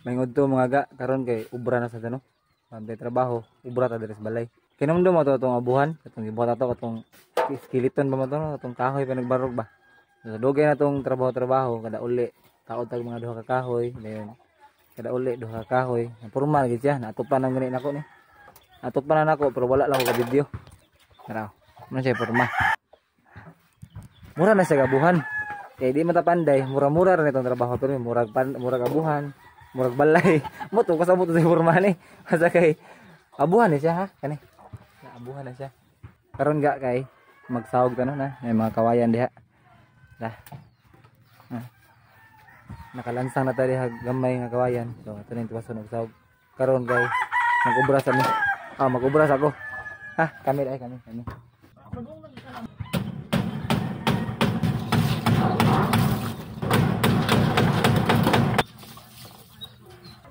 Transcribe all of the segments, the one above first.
Mahingod to mga ga karon kay ubra na sa tano. Pantay trabaho, ubra ta diri sa balay. Kinumdum mo to atong abuhan, atong gibuhat ato atong skeleton ba mo to, atong kahoy pa nagbarog ba. So dugay na tong trabaho kada uli. Taod tag mga duha ka kahoy, dayon kada uli duha ka kahoy. Porma gid siya, natupan ang gani nako ni. Natupan na nako pero wala lang ko ka video. Tara. Ano siya porma. Mura na sa abuhan. Kaya di matapanday, mura-mura rin itong trabaho pero murag abuhan, murag balay. Mo to kasabot sa porma ni. Asa kay abuhan ni siya ha, kani. Abuhan na siya. Karon ga kay magsawog tanon na, may mga kawayan diha. Dah. Nakalansang na tayo diha gamay nga kawayan. So ato ning tuwason og sawog. Karon kay magubra sa mi. Magubra sa ako. Ha, kami.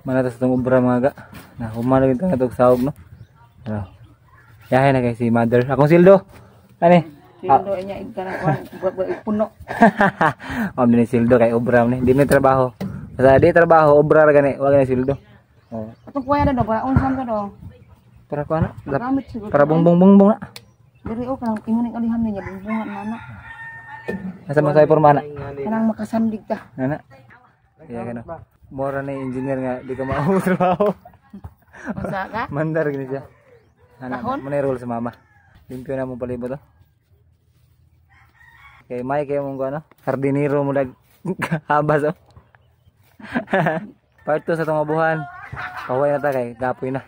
Manatas itong ubra mga ga. Na humanag itong itong sahog no. Ano. Yahay na kay si mother. Akong sildo. Ani? Sildo niya igkanakuan. Puno. Din sildo kay ubra ni. Di may trabaho. Basta di trabaho, ubra ra gani. Wag na sildo. Oh. Atong kuya na do. Unsan ka do? Para ko ana. Gamit siguro. Para bongbong na. Diri o kanang imuning alihan niya bungbungan mana. Nasa mo sa porma na. Kanang makasandig ta. Ana. Iya gano. Mora na engineer nga di ka mao trabaho. Masa ka? Mandar gini siya. Tahon? Manay roll sa mama. Limpyo na mo palibot to. Kay may kay mong ano, hardinero mo dag habas oh. Part 2 sa tong abuhan. Kaway na ta kay gapoy na.